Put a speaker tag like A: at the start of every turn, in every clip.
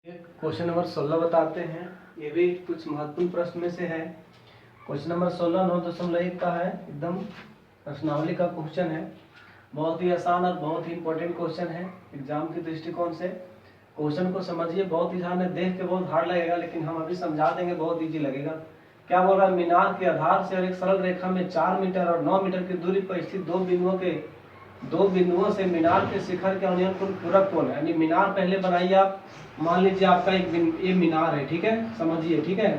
A: Question number 16 बताते हैं। ये भी कुछ महत्वपूर्ण प्रश्न में से है। क्वेश्चन नंबर 16 9.1 का है, एकदम प्रश्नावली का क्वेश्चन है। बहुत ही आसान और बहुत ही इंपॉर्टेंट क्वेश्चन है एग्जाम के दृष्टिकोण से। क्वेश्चन को समझिए, बहुत ही ध्यान देख के बहुत हार्ड लगेगा, लेकिन हम अभी समझा देंगे, बहुत ईजी लगेगा। क्या बोल रहा है, मीनार के आधार से और एक सरल रेखा में 4 मीटर और 9 मीटर की दूरी पर स्थित दो बिंदुओं से मीनार के शिखर के अवयव कुल पूरक कोण है। यानी मीनार पहले बनाइए आप, मान लीजिए आपका ये मीनार है, ठीक है, समझिए, ठीक है,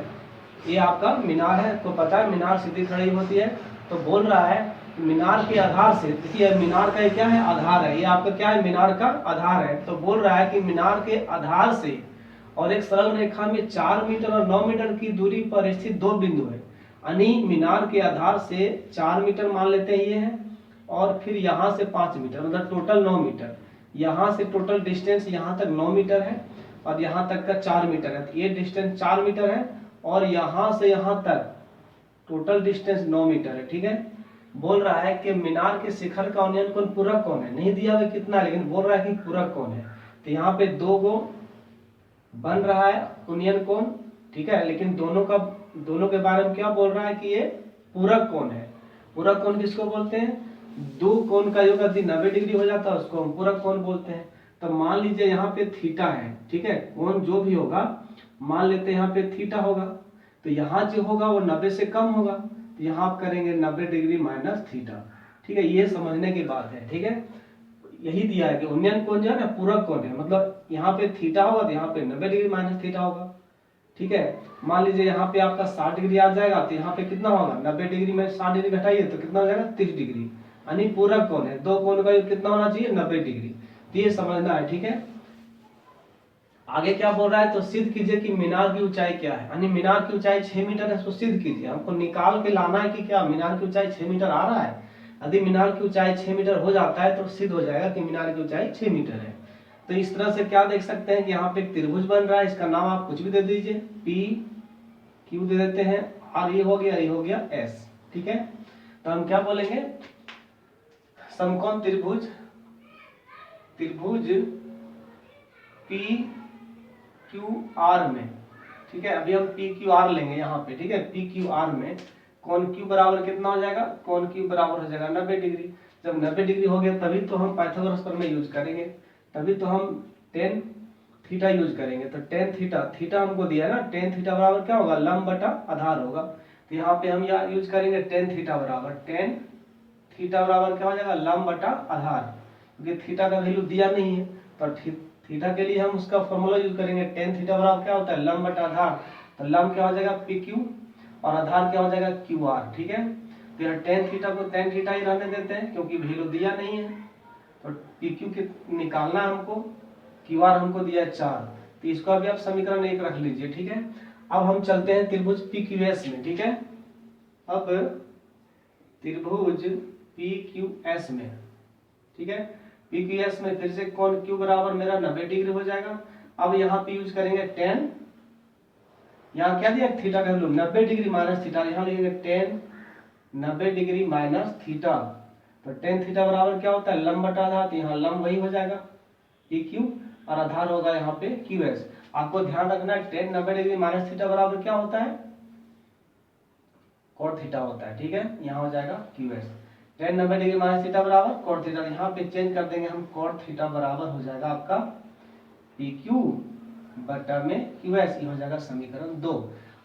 A: ये आपका मीनार है। तो पता है मीनार सीधी खड़ी होती है। तो बोल रहा है मीनार के आधार से, देखिए मीनार का क्या है, आधार है, ये आपका क्या है, मीनार का आधार है। तो बोल रहा है कि मीनार के आधार से और एक सरल रेखा में 4 मीटर और 9 मीटर की दूरी पर स्थित दो बिंदु है। यानी मीनार के आधार से 4 मीटर मान लेते हैं ये है, और फिर यहाँ से 5 मीटर, मतलब टोटल 9 मीटर। यहाँ से टोटल डिस्टेंस यहाँ तक 9 मीटर है और यहाँ तक का 4 मीटर है। तो ये डिस्टेंस 4 मीटर है और यहाँ से यहाँ तक टोटल डिस्टेंस 9 मीटर है, ठीक है। बोल रहा है कि मीनार के शिखर का उन्नयन कोण पूरक कोण है। नहीं दिया हुआ कितना, लेकिन बोल रहा है कि पूरक कोण है। तो यहाँ पे दो गो बन रहा है उन्नयन कोण, ठीक है, लेकिन दोनों के बारे में क्या बोल रहा है कि ये पूरक कोण है। पूरक कोण किसको बोलते हैं, दो कोण का योग यदि 90 डिग्री हो जाता है उसको हम पूरक कोण बोलते हैं। तो मान लीजिए यहाँ पे थीटा है, ठीक है, कोण जो भी होगा मान लेते हैं यहाँ पे थीटा होगा, तो यहाँ जो होगा वो 90 से कम होगा, तो यहाँ आप करेंगे 90 डिग्री माइनस थीटा, ठीक है। ये समझने की बात है, ठीक है। यही दिया है कि उन्नयन कोण जो है ना पूरक कोण है, मतलब यहाँ पे थीटा होगा तो यहाँ पे 90 डिग्री माइनस थीटा होगा, ठीक है। मान लीजिए यहाँ पे आपका 60 डिग्री आ जाएगा, तो यहाँ पे कितना होगा, 90 डिग्री में 60 डिग्री घटाइए तो कितना हो जाएगा, 30 डिग्री। यानी पूरक कोण है, दो कोण का योग कितना होना चाहिए, 90 डिग्री। तो ये समझना है, ठीक है। आगे क्या बोल रहा है, तो सिद्ध कीजिए कि मीनार की ऊंचाई क्या है। यानी मीनार की ऊंचाई 6 मीटर है, इसको सिद्ध कीजिए। हमको निकाल के लाना है कि क्या मीनार की ऊंचाई 6 मीटर आ रहा है। यदि मीनार की ऊंचाई 6 मीटर हो जाता है तो सिद्ध हो जाएगा कि मीनार की ऊंचाई 6 मीटर है। तो इस तरह से क्या देख सकते हैं कि यहाँ पे एक त्रिभुज बन रहा है, इसका नाम आप कुछ भी दे दीजिए, पी क्यू दे देते हैं, और ये हो गया एस, ठीक है। तो हम क्या बोलेंगे, समकोण त्रिभुज पी क्यू आर में, ठीक है। अभी हम पी क्यू आर लेंगे यहाँ पे, ठीक है। पी क्यू आर में कोण क्यू बराबर कितना हो जाएगा, कोण क्यू बराबर हो जाएगा 90 डिग्री। जब 90 डिग्री हो गया तभी तो हम पाइथागोरस प्रमेय यूज करेंगे, तभी तो हम टेन थीटा यूज करेंगे। तो टेन थीटा हमको दिया है ना, टेन थीटा बराबर क्या होगा, लंब बटा आधार होगा। तो यहाँ पे हम यहाँ यूज करेंगे टेन थीटा बराबर क्या हो जाएगा, लंब बटा आधार, क्योंकि थीटा का वैल्यू दिया नहीं है। तो थीटा के लिए हम उसका फॉर्मूला यूज करेंगे, टेन थीटा बराबर क्या होता है, लंब बटा आधार। तो लंब क्या हो जाएगा, पी क्यू, और आधार क्या हो जाएगा, क्यू आर, ठीक है। तो यहाँ टेन थीटा को टेन थीटा ही रहने देते हैं क्योंकि वैल्यू दिया नहीं है। तो पी क्यू निकालना है हमको, क्यू आर हमको दिया है 4, तो इसको अभी आप समीकरण 1 रख लीजिए, ठीक है। अब हम चलते हैं त्रिभुज पी क्यू एस में, ठीक है। अब त्रिभुज पी क्यू एस में, ठीक है, पी क्यू एस में फिर से कोण क्यू बराबर मेरा 90 डिग्री हो जाएगा। अब यहाँ पे यूज करेंगे टेन, यहाँ क्या दिया, थीटा का वैल्यू 90 डिग्री माइनस थीटा, यहाँ लिखेंगे टेन 90 डिग्री माइनस थीटा। तो टेन थीटा बराबर क्या होता है, लंब बटा आधार, तो यहाँ लंब वही हो जाएगा पी क्यू, और आधार होगा यहाँ पे क्यू एस। आपको ध्यान रखना है टेन 90 डिग्री माइनस थीटा बराबर क्या होता है, कॉट थीटा होता है, ठीक है। यहाँ हो जाएगा Q S, ten 90 degree minus theta बराबर कॉट थीटा। यहाँ पे चेंज कर देंगे हम, कॉट थीटा बराबर हो जाएगा आपका पी क्यू बटा में क्यू एस, ये हो जाएगा समीकरण 2।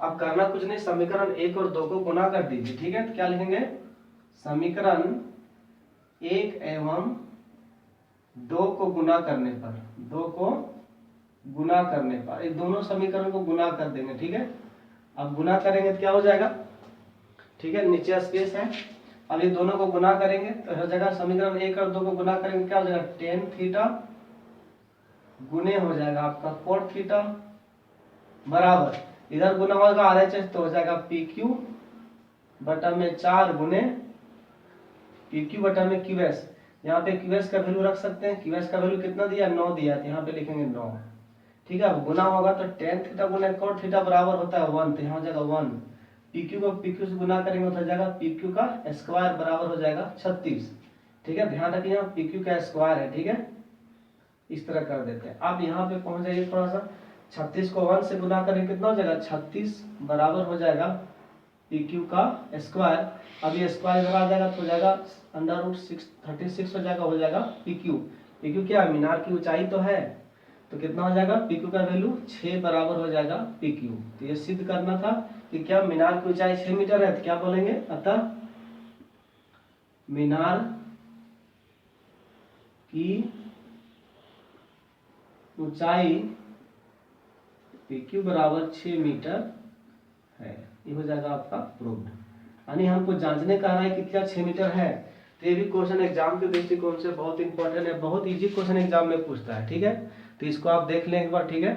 A: अब करना कुछ नहीं, समीकरण 1 और 2 को गुना कर दीजिए, ठीक है। तो क्या लिखेंगे, समीकरण 1 एवं 2 को गुना करने पर, 2 को गुना करने पर एक दोनों समीकरण को गुना कर देंगे, ठीक है। अब गुना करेंगे तो क्या हो जाएगा, ठीक है, नीचे स्पेस है। अब ये दोनों को गुना करेंगे तो हो जाएगा समीकरण 1 और 2 को गुना करेंगे क्या हो जाएगा, टेन थीटा गुने हो जाएगा आपका कोट थीटा बराबर, इधर गुना होगा आरएचएस तो हो जाएगा पी क्यू बटा में 4 गुने पी क्यू बटा में क्यू एस। यहाँ पे क्यू एस का वैल्यू रख सकते हैं, क्यू एस का वैल्यू कितना दिया, 9 दिया, तो यहाँ पे लिखेंगे 9, ठीक है। अब गुना होगा तो टेन थीटा गुने कोट थीटा बराबर होता है 1, तो यहाँ हो जाएगा 1। पीक्यू को पीक्यू से गुना करेंगे तो हो जाएगा पीक्यू का स्क्वायर बराबर हो जाएगा 36, ठीक है। ध्यान रखिए यहाँ पीक्यू का स्क्वायर है, ठीक है। इस तरह कर देते हैं। अब यहाँ पे पहुंच जाइए थोड़ा सा, 36 को 1 से गुना करें कितना हो जाएगा 36 बराबर हो जाएगा पी क्यू का स्क्वायर। अब ये स्क्वायर इधर आ जाएगा तो हो जाएगा √36 हो जाएगा पी क्यू। पी क्यू क्या है, मीनार की ऊंचाई तो है, तो कितना हो जाएगा पी क्यू का वैल्यू 6 बराबर हो जाएगा पी क्यू। तो ये सिद्ध करना था कि क्या मीनार की ऊंचाई 6 मीटर है, तो क्या बोलेंगे, अतः मीनार की ऊंचाई पी क्यू बराबर 6 मीटर है। ये हो जाएगा आपका प्रूव्ड। यानी हमको जांचने का है कि क्या 6 मीटर है। तो ये भी क्वेश्चन एग्जाम के दृष्टिकोण से बहुत इंपॉर्टेंट है, बहुत इजी क्वेश्चन एग्जाम में पूछता है। ठीक है, तो इसको आप देख लें एक बार। ठीक है।